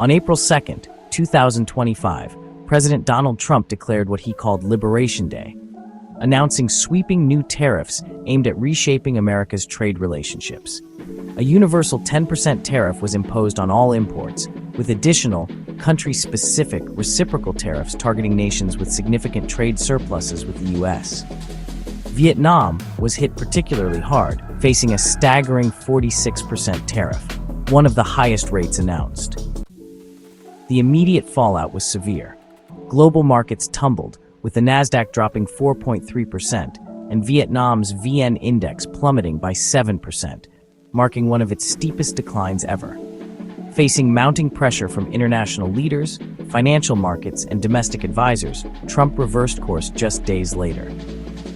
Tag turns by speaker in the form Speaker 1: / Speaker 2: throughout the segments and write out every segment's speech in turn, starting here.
Speaker 1: On April 2, 2025, President Donald Trump declared what he called Liberation Day, announcing sweeping new tariffs aimed at reshaping America's trade relationships. A universal 10% tariff was imposed on all imports, with additional, country-specific reciprocal tariffs targeting nations with significant trade surpluses with the U.S. Vietnam was hit particularly hard, facing a staggering 46% tariff, one of the highest rates announced. The immediate fallout was severe. Global markets tumbled, with the Nasdaq dropping 4.3% and Vietnam's VN index plummeting by 7%, marking one of its steepest declines ever. Facing mounting pressure from international leaders, financial markets, and domestic advisors, Trump reversed course just days later.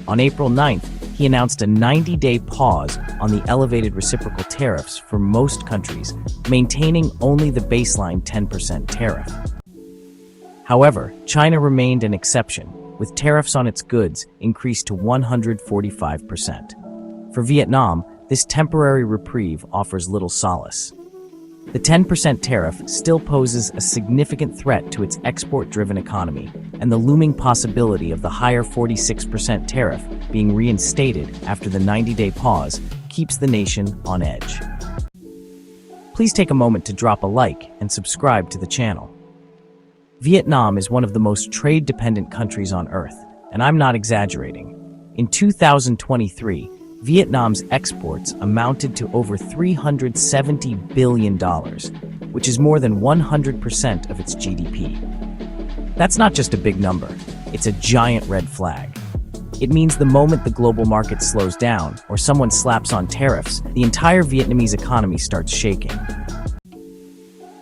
Speaker 1: On April 9th, he announced a 90-day pause on the elevated reciprocal tariffs for most countries, maintaining only the baseline 10% tariff. However, China remained an exception, with tariffs on its goods increased to 145%. For Vietnam, this temporary reprieve offers little solace. The 10% tariff still poses a significant threat to its export-driven economy, and the looming possibility of the higher 46% tariff being reinstated after the 90-day pause keeps the nation on edge. Please take a moment to drop a like and subscribe to the channel. Vietnam is one of the most trade-dependent countries on Earth, and I'm not exaggerating. In 2023, Vietnam's exports amounted to over $370 billion, which is more than 100% of its GDP. That's not just a big number, it's a giant red flag. It means the moment the global market slows down or someone slaps on tariffs, the entire Vietnamese economy starts shaking.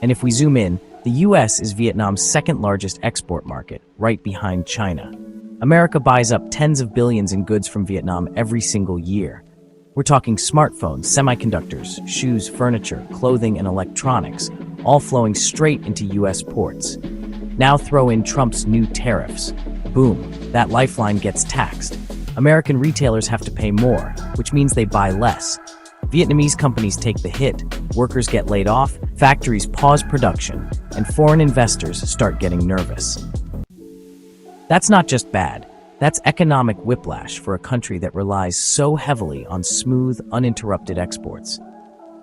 Speaker 1: And if we zoom in, the US is Vietnam's second largest export market, right behind China. America buys up tens of billions in goods from Vietnam every single year. We're talking smartphones, semiconductors, shoes, furniture, clothing, and electronics, all flowing straight into US ports. Now throw in Trump's new tariffs. Boom, that lifeline gets taxed. American retailers have to pay more, which means they buy less. Vietnamese companies take the hit, workers get laid off, factories pause production, and foreign investors start getting nervous. That's not just bad, that's economic whiplash for a country that relies so heavily on smooth, uninterrupted exports.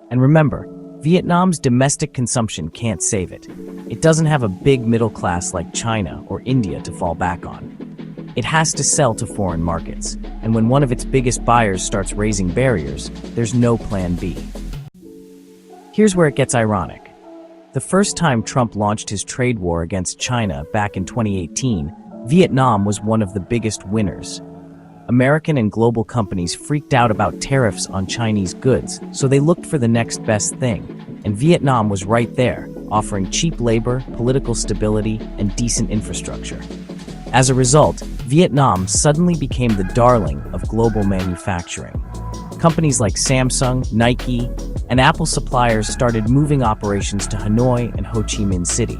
Speaker 1: And remember, Vietnam's domestic consumption can't save it. It doesn't have a big middle class like China or India to fall back on. It has to sell to foreign markets, and when one of its biggest buyers starts raising barriers, there's no plan B. Here's where it gets ironic. The first time Trump launched his trade war against China back in 2018, Vietnam was one of the biggest winners. American and global companies freaked out about tariffs on Chinese goods, so they looked for the next best thing, and Vietnam was right there, offering cheap labor, political stability, and decent infrastructure. As a result, Vietnam suddenly became the darling of global manufacturing. Companies like Samsung, Nike, and Apple suppliers started moving operations to Hanoi and Ho Chi Minh City.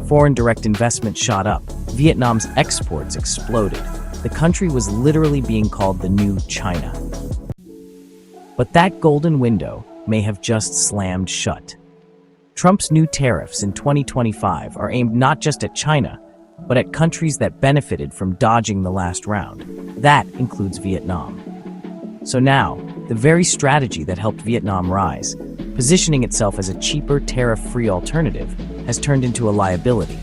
Speaker 1: Foreign direct investment shot up. Vietnam's exports exploded. The country was literally being called the new China. But that golden window may have just slammed shut. Trump's new tariffs in 2025 are aimed not just at China, but at countries that benefited from dodging the last round. That includes Vietnam. So now, the very strategy that helped Vietnam rise, positioning itself as a cheaper, tariff-free alternative, has turned into a liability.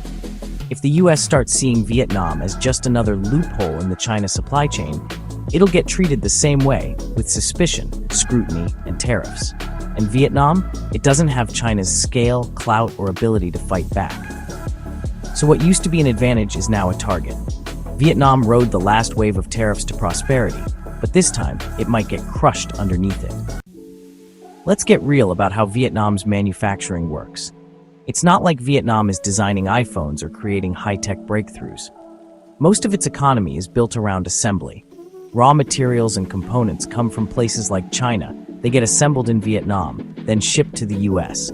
Speaker 1: If the US starts seeing Vietnam as just another loophole in the China supply chain, it'll get treated the same way, with suspicion, scrutiny, and tariffs. And Vietnam, it doesn't have China's scale, clout, or ability to fight back. So what used to be an advantage is now a target. Vietnam rode the last wave of tariffs to prosperity, but this time, it might get crushed underneath it. Let's get real about how Vietnam's manufacturing works. It's not like Vietnam is designing iPhones or creating high-tech breakthroughs. Most of its economy is built around assembly. Raw materials and components come from places like China. They get assembled in Vietnam, then shipped to the US.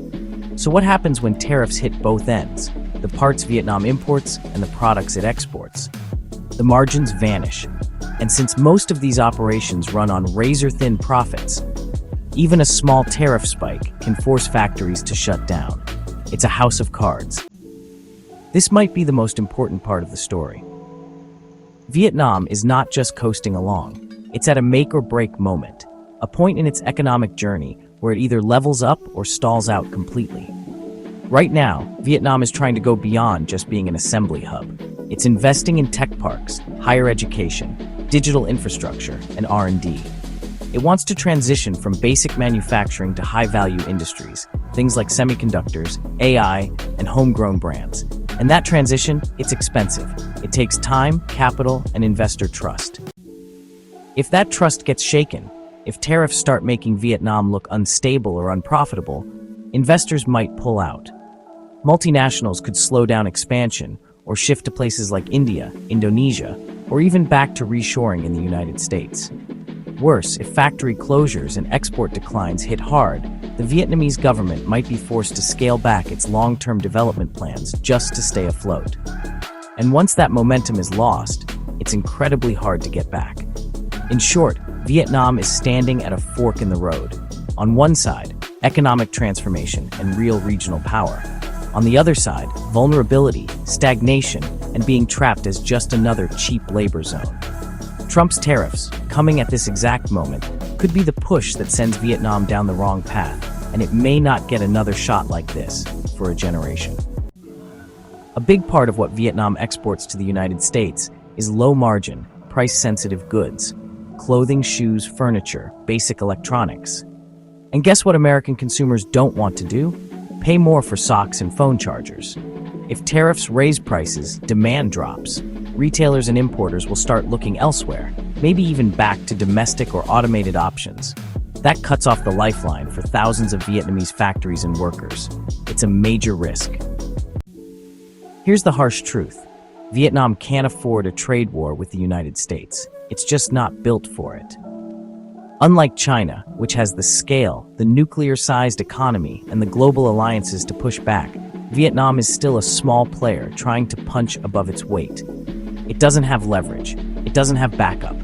Speaker 1: So what happens when tariffs hit both ends? The parts Vietnam imports and the products it exports. The margins vanish. And since most of these operations run on razor-thin profits, even a small tariff spike can force factories to shut down. It's a house of cards. This might be the most important part of the story. Vietnam is not just coasting along. It's at a make-or-break moment, a point in its economic journey where it either levels up or stalls out completely. Right now, Vietnam is trying to go beyond just being an assembly hub. It's investing in tech parks, higher education, digital infrastructure, and R&D. It wants to transition from basic manufacturing to high-value industries, things like semiconductors, AI, and homegrown brands. And that transition, it's expensive. It takes time, capital, and investor trust. If that trust gets shaken, if tariffs start making Vietnam look unstable or unprofitable, investors might pull out. Multinationals could slow down expansion or shift to places like India, Indonesia, or even back to reshoring in the United States. Worse, if factory closures and export declines hit hard, the Vietnamese government might be forced to scale back its long-term development plans just to stay afloat. And once that momentum is lost, it's incredibly hard to get back. In short, Vietnam is standing at a fork in the road. On one side, economic transformation and real regional power. On the other side, vulnerability, stagnation, and being trapped as just another cheap labor zone. Trump's tariffs, coming at this exact moment, could be the push that sends Vietnam down the wrong path, and it may not get another shot like this for a generation. A big part of what Vietnam exports to the United States is low-margin, price-sensitive goods: clothing, shoes, furniture, basic electronics. And guess what American consumers don't want to do? Pay more for socks and phone chargers. If tariffs raise prices, demand drops. Retailers and importers will start looking elsewhere, maybe even back to domestic or automated options. That cuts off the lifeline for thousands of Vietnamese factories and workers. It's a major risk. Here's the harsh truth. Vietnam can't afford a trade war with the United States. It's just not built for it. Unlike China, which has the scale, the nuclear-sized economy, and the global alliances to push back, Vietnam is still a small player trying to punch above its weight. It doesn't have leverage. It doesn't have backup.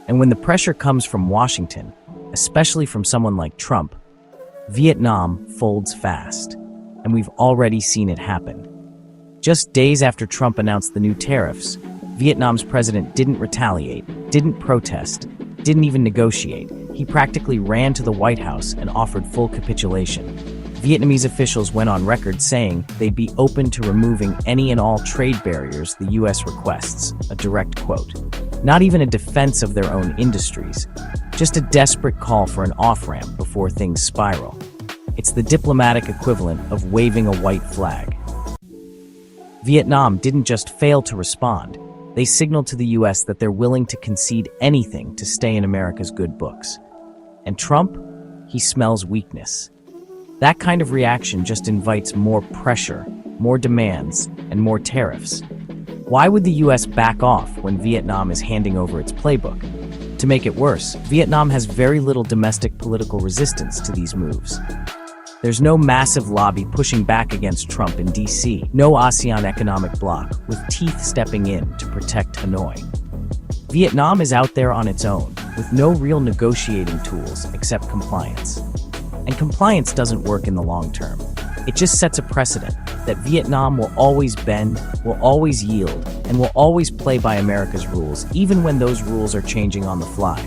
Speaker 1: And when the pressure comes from Washington, especially from someone like Trump, Vietnam folds fast. And we've already seen it happen. Just days after Trump announced the new tariffs, Vietnam's president didn't retaliate, didn't protest, didn't even negotiate. He practically ran to the White House and offered full capitulation. Vietnamese officials went on record saying they'd be open to removing any and all trade barriers the U.S. requests, a direct quote. Not even a defense of their own industries, just a desperate call for an off-ramp before things spiral. It's the diplomatic equivalent of waving a white flag. Vietnam didn't just fail to respond. They signaled to the U.S. that they're willing to concede anything to stay in America's good books. And Trump? He smells weakness. That kind of reaction just invites more pressure, more demands, and more tariffs. Why would the U.S. back off when Vietnam is handing over its playbook? To make it worse, Vietnam has very little domestic political resistance to these moves. There's no massive lobby pushing back against Trump in D.C., no ASEAN economic bloc with teeth stepping in to protect Hanoi. Vietnam is out there on its own, with no real negotiating tools except compliance. And compliance doesn't work in the long term. It just sets a precedent that Vietnam will always bend, will always yield, and will always play by America's rules, even when those rules are changing on the fly.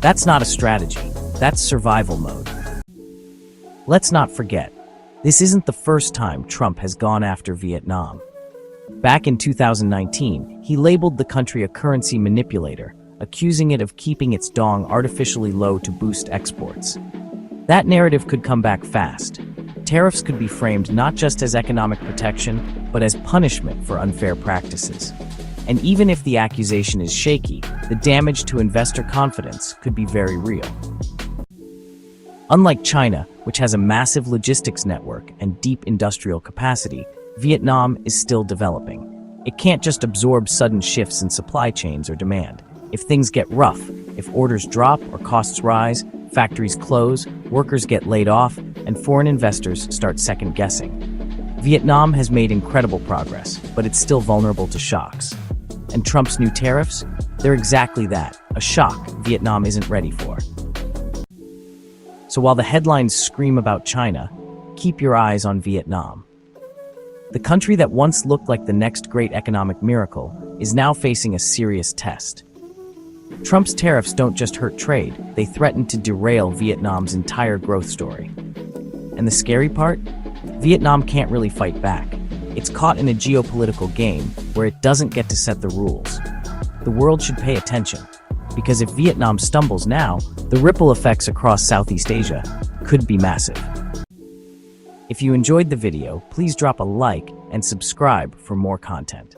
Speaker 1: That's not a strategy. That's survival mode. Let's not forget, this isn't the first time Trump has gone after Vietnam. Back in 2019, he labeled the country a currency manipulator, accusing it of keeping its dong artificially low to boost exports. That narrative could come back fast. Tariffs could be framed not just as economic protection, but as punishment for unfair practices. And even if the accusation is shaky, the damage to investor confidence could be very real. Unlike China, which has a massive logistics network and deep industrial capacity, Vietnam is still developing. It can't just absorb sudden shifts in supply chains or demand. If things get rough, if orders drop or costs rise, factories close, workers get laid off, and foreign investors start second-guessing. Vietnam has made incredible progress, but it's still vulnerable to shocks. And Trump's new tariffs? They're exactly that, a shock Vietnam isn't ready for. So while the headlines scream about China, keep your eyes on Vietnam. The country that once looked like the next great economic miracle is now facing a serious test. Trump's tariffs don't just hurt trade, they threaten to derail Vietnam's entire growth story. And the scary part? Vietnam can't really fight back. It's caught in a geopolitical game where it doesn't get to set the rules. The world should pay attention, because if Vietnam stumbles now, the ripple effects across Southeast Asia could be massive. If you enjoyed the video, please drop a like and subscribe for more content.